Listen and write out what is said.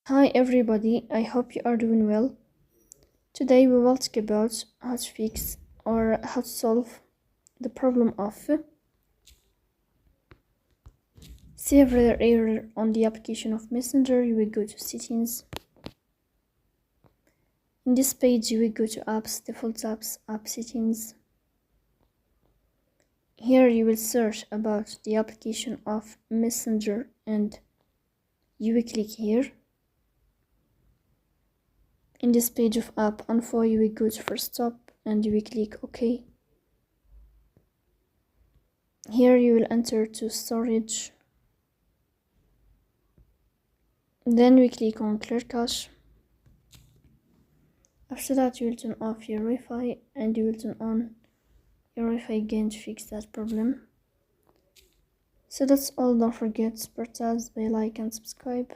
Hi everybody, I hope you are doing well. Today we will talk about how to fix or how to solve the problem of several error on the application of Messenger. You will go to settings. In this page you will go to apps, default apps, app settings. Here you will search about the application of Messenger and you will click here. In this page of app info, you will go to first stop and you will click OK. Here you will enter to storage. Then we click on clear cache. After that you will turn off your Wi-Fi and you will turn on your Wi-Fi again to fix that problem. So that's all. Don't forget to support us by like and subscribe.